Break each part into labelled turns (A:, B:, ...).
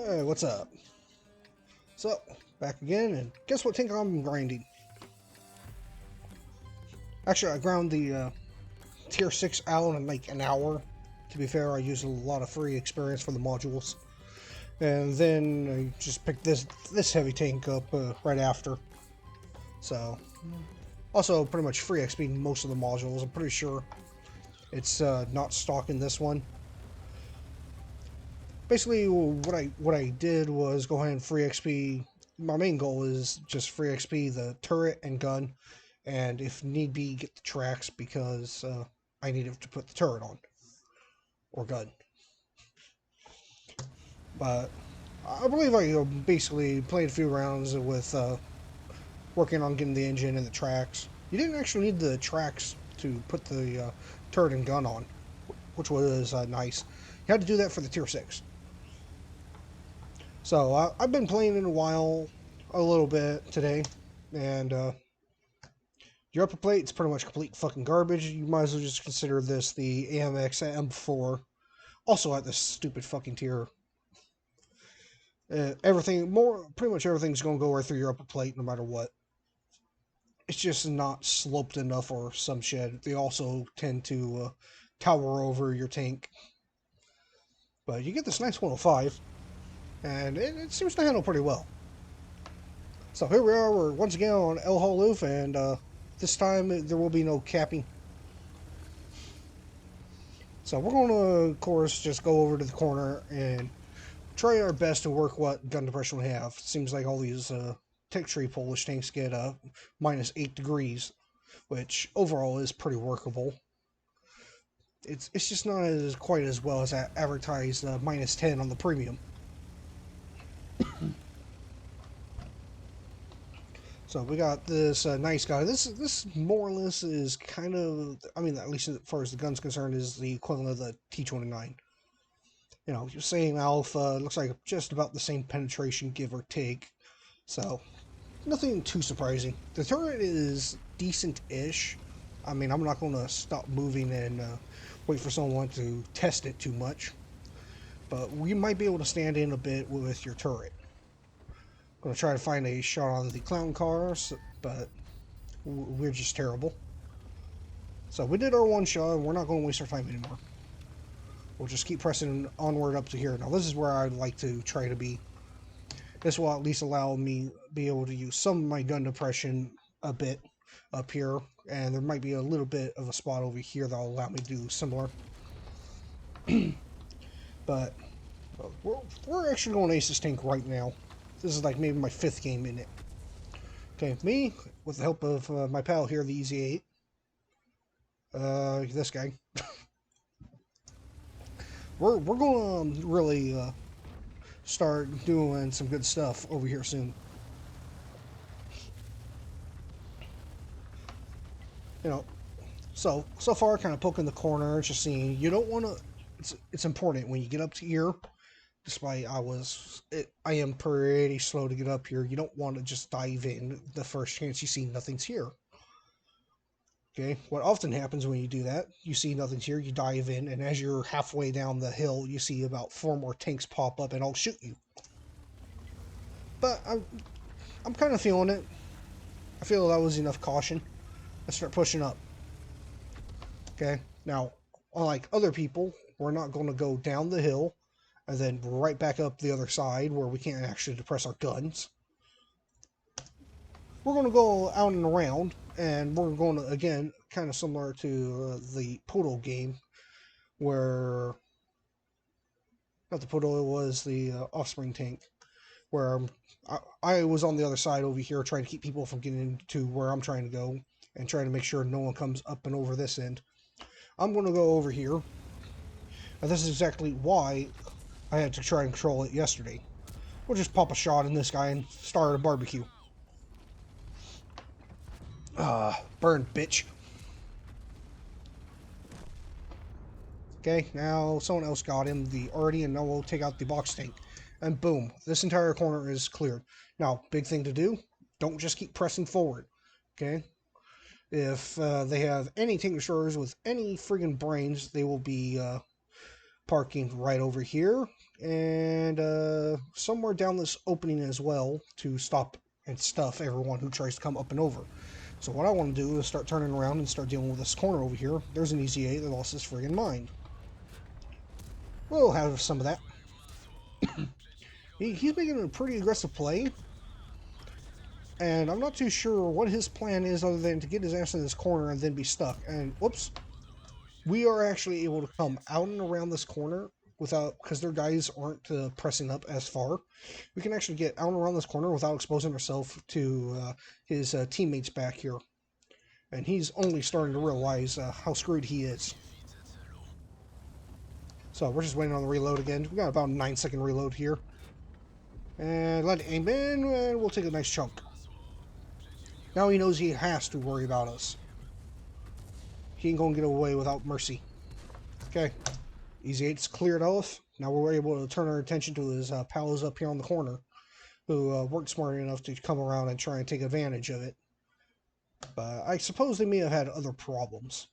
A: Hey, what's up? So, back again, and guess what tank I'm grinding? Actually, I ground the tier 6 out in like an hour. To be fair, I used a lot of free experience for the modules. And then I just picked this heavy tank up right after. So, also pretty much free XP most of the modules. I'm pretty sure it's not stock in this one. Basically, what I did was go ahead and free XP. My main goal is just free XP the turret and gun, and if need be, get the tracks because I needed to put the turret on or gun. But I believe I basically played a few rounds with working on getting the engine and the tracks. You didn't actually need the tracks to put the turret and gun on, which was nice. You had to do that for the tier 6. So I've been playing it a little bit today, and your upper plate is pretty much complete fucking garbage. You might as well just consider this the AMX M4, also at this stupid fucking tier. Pretty much everything's gonna go right through your upper plate no matter what. It's just not sloped enough or some shit. They also tend to tower over your tank, but you get this nice 105, and it seems to handle pretty well. So here we are, we're once again on El Haluf, and this time there will be no capping. So we're going to, of course, just go over to the corner and try our best to work what gun depression we have. It seems like all these tech tree Polish tanks get minus 8 degrees, which overall is pretty workable. It's just not as quite as well as advertised minus 10 on the premium. So we got this nice guy. This more or less is kind of, I mean, at least as far as the gun's concerned, is the equivalent of the T29. You know, same alpha, looks like just about the same penetration, give or take. So nothing too surprising. The turret is decent-ish. I mean, I'm not going to stop moving and wait for someone to test it too much. But we might be able to stand in a bit with your turret. Going to try to find a shot on the clown cars, but we're just terrible. So we did our one shot, and we're not going to waste our time anymore. We'll just keep pressing onward up to here. Now this is where I'd like to try to be. This will at least allow me be able to use some of my gun depression a bit up here, and there might be a little bit of a spot over here that'll allow me to do similar. But we're actually going to ace this tank right now. This is like maybe my 5th game in it. Okay, me, with the help of my pal here, the Easy 8. This guy. we're going to really start doing some good stuff over here soon. You know, so far, kind of poking the corner, just seeing. You don't want to. It's important when you get up to here. Despite I am pretty slow to get up here. You don't want to just dive in the first chance you see nothing's here. Okay, what often happens when you do that, you see nothing's here, you dive in, and as you're halfway down the hill, you see about 4 more tanks pop up and I'll shoot you. But I'm kind of feeling it. I feel that was enough caution. Let's start pushing up. Okay, now, unlike other people, we're not going to go down the hill and then right back up the other side where we can't actually depress our guns. We're going to go out and around, and we're going to, again, kind of similar to the Poodle game, where, not the Poodle, it was the Offspring tank, where I was on the other side over here trying to keep people from getting to where I'm trying to go, and trying to make sure no one comes up and over this end. I'm going to go over here, and this is exactly why I had to try and control it yesterday. We'll just pop a shot in this guy and start a barbecue. Burn, bitch. Okay, now someone else got him, the Artie, and now we'll take out the box tank. And boom, this entire corner is cleared. Now, big thing to do, don't just keep pressing forward. Okay? If they have any tank destroyers with any friggin' brains, they will be parking right over here, and somewhere down this opening as well to stop and stuff everyone who tries to come up and over. So what I want to do is start turning around and start dealing with this corner over here. There's an easy 8 that lost his friggin' mind. We'll have some of that. He's making a pretty aggressive play, and I'm not too sure what his plan is other than to get his ass in this corner and then be stuck. And whoops, we are actually able to come out and around this corner without, because their guys aren't pressing up as far. We can actually get out and around this corner without exposing ourselves to his teammates back here. And he's only starting to realize how screwed he is. So we're just waiting on the reload again. We got about a 9-second reload here. And let it aim in, and we'll take a nice chunk. Now he knows he has to worry about us. He ain't gonna get away without mercy. Okay, easy 8's cleared off. Now we're able to turn our attention to his pals up here on the corner, who worked smart enough to come around and try and take advantage of it. But I suppose they may have had other problems.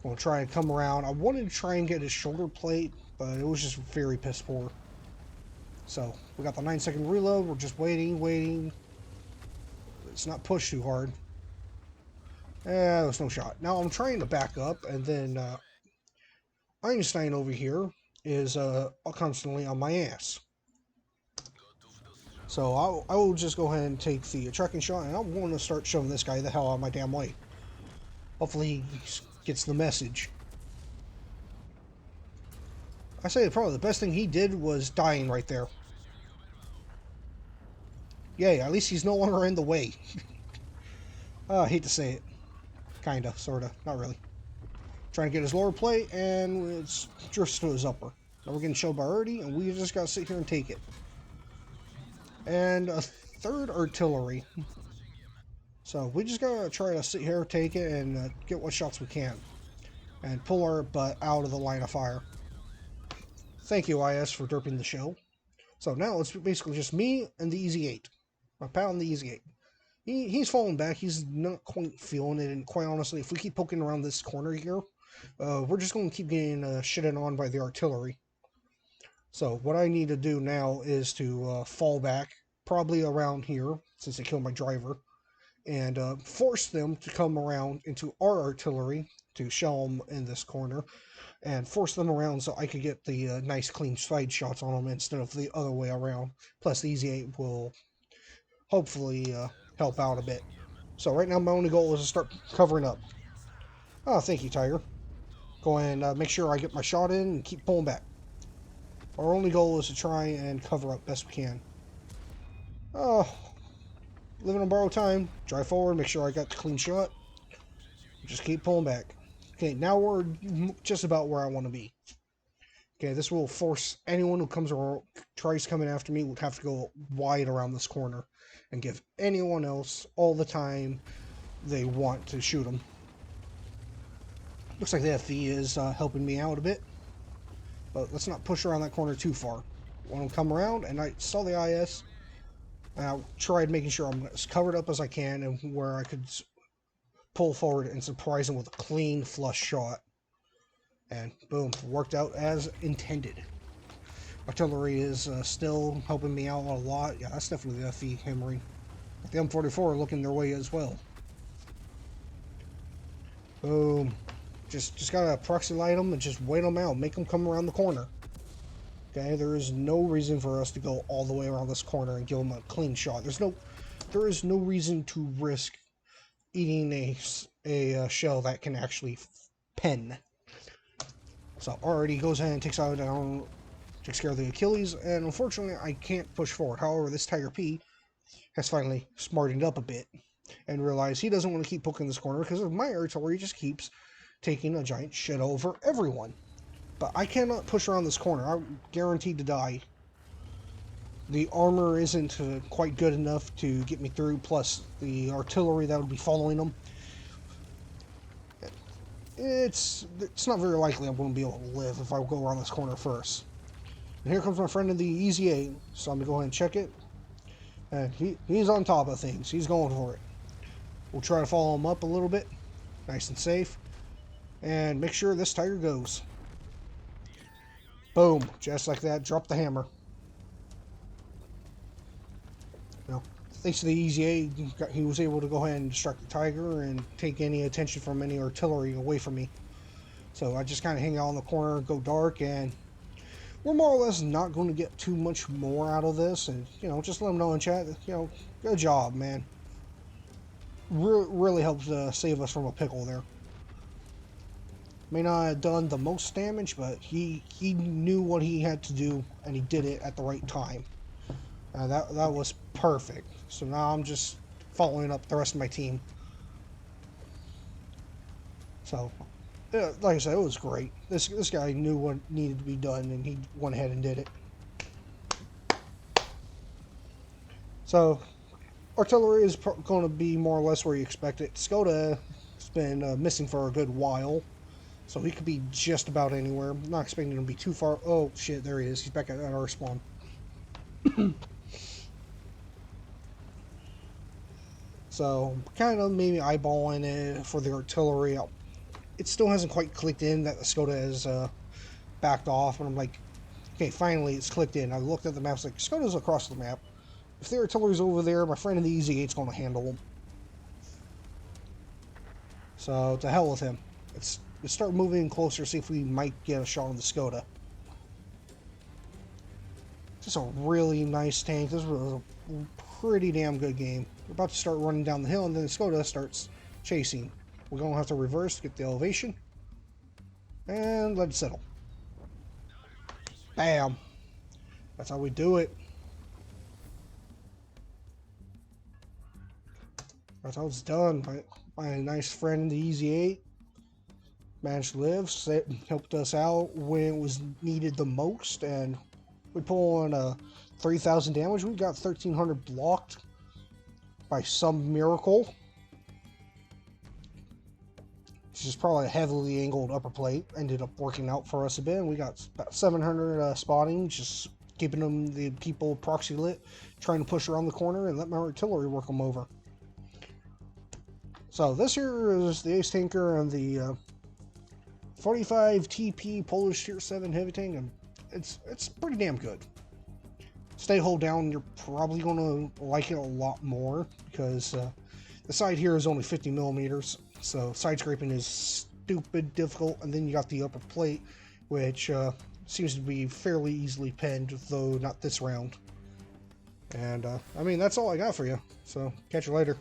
A: We'll try and come around. I wanted to try and get his shoulder plate, but it was just very piss poor. So we got the 9-second reload. We're just waiting. It's not pushed too hard. There's no shot. Now I'm trying to back up, and then Einstein over here is constantly on my ass. So I will just go ahead and take the tracking shot, and I'm going to start shoving this guy the hell out of my damn way. Hopefully he gets the message. I say probably the best thing he did was dying right there. Yay, at least he's no longer in the way. I hate to say it. Kinda, sorta, not really. Trying to get his lower plate, and it's drifts to his upper. Now we're getting showed by Erdy, and we just gotta sit here and take it. And a third artillery. So we just gotta try to sit here, take it, and get what shots we can. And pull our butt out of the line of fire. Thank you, IS, for derping the show. So now it's basically just me and the Easy 8. My pal and the Easy 8. He's falling back. He's not quite feeling it. And quite honestly, if we keep poking around this corner here, we're just going to keep getting shitted on by the artillery. So what I need to do now is to fall back, probably around here, since they killed my driver, and force them to come around into our artillery to shell them in this corner, and force them around so I could get the nice clean side shots on them instead of the other way around. Plus the Easy 8 will hopefully help out a bit. So right now my only goal is to start covering up. Oh, thank you, Tiger. Go and make sure I get my shot in and keep pulling back. Our only goal is to try and cover up best we can. Oh, living on borrowed time. Drive forward, make sure I got the clean shot. Just keep pulling back. Okay, now we're just about where I want to be. Okay, this will force anyone who comes around, tries coming after me, would have to go wide around this corner and give anyone else all the time they want to shoot them. Looks like the FV is helping me out a bit, but let's not push around that corner too far. Want to come around, and I saw the IS, and I tried making sure I'm as covered up as I can and where I could pull forward and surprise him with a clean flush shot. And boom, worked out as intended. Artillery is still helping me out a lot. Yeah, that's definitely the FE hammering. The M44 are looking their way as well. Boom. Just gotta proxy light them and just wait them out. Make them come around the corner. Okay, there is no reason for us to go all the way around this corner and give them a clean shot. There is no reason to risk eating a shell that can actually pen. So already goes ahead and takes care of the Achilles, and unfortunately I can't push forward. However, this Tiger P has finally smartened up a bit and realized he doesn't want to keep poking this corner because of my artillery just keeps taking a giant shit over everyone. But I cannot push around this corner. I'm guaranteed to die. The armor isn't quite good enough to get me through, plus the artillery that would be following them. It's not very likely I'm going to be able to live if I go around this corner first. And here comes my friend in the Easy 8, so I'm going to go ahead and check it. And he's on top of things. He's going for it. We'll try to follow him up a little bit. Nice and safe. And make sure this tiger goes. Boom. Just like that. Drop the hammer. You know, thanks to the Easy 8, he was able to go ahead and distract the tiger and take any attention from any artillery away from me. So I just kind of hang out in the corner, go dark, and we're more or less not going to get too much more out of this. And, you know, just let them know in chat, you know, good job, man. Really helped save us from a pickle there. May not have done the most damage, but he knew what he had to do, and he did it at the right time. That was perfect. So now I'm just following up the rest of my team. So, yeah, like I said, it was great. This guy knew what needed to be done, and he went ahead and did it. So, artillery is going to be more or less where you expect it. Skoda has been missing for a good while, so he could be just about anywhere. I'm not expecting him to be too far. Oh, shit, there he is. He's back at our spawn. So, kind of maybe eyeballing it for the artillery. It still hasn't quite clicked in that the Skoda has backed off, and I'm like, okay, finally it's clicked in. I looked at the map, like, Skoda's across the map. If the artillery's over there, my friend in the Easy 8's going to handle him. So, to hell with him. Let's start moving closer, see if we might get a shot on the Skoda. Just a really nice tank. This was a pretty damn good game. We're about to start running down the hill, and then the Skoda starts chasing. We're going to have to reverse, get the elevation, and let it settle. Bam! That's how we do it. That's how it's done. My nice friend, the Easy 8, managed to live, helped us out when it was needed the most, and we pull on 3,000 damage. We got 1,300 blocked by some miracle. Which is probably a heavily angled upper plate. Ended up working out for us a bit. And we got about 700 spotting, just keeping the people proxy lit, trying to push around the corner and let my artillery work them over. So this here is the Ace Tanker and the 45 TP Polish Tier 7 heavy tank, and it's pretty damn good. Stay hold down, you're probably going to like it a lot more, because the side here is only 50 millimeters, so side scraping is stupid difficult, and then you got the upper plate, which seems to be fairly easily penned, though not this round. And I mean, that's all I got for you, so catch you later.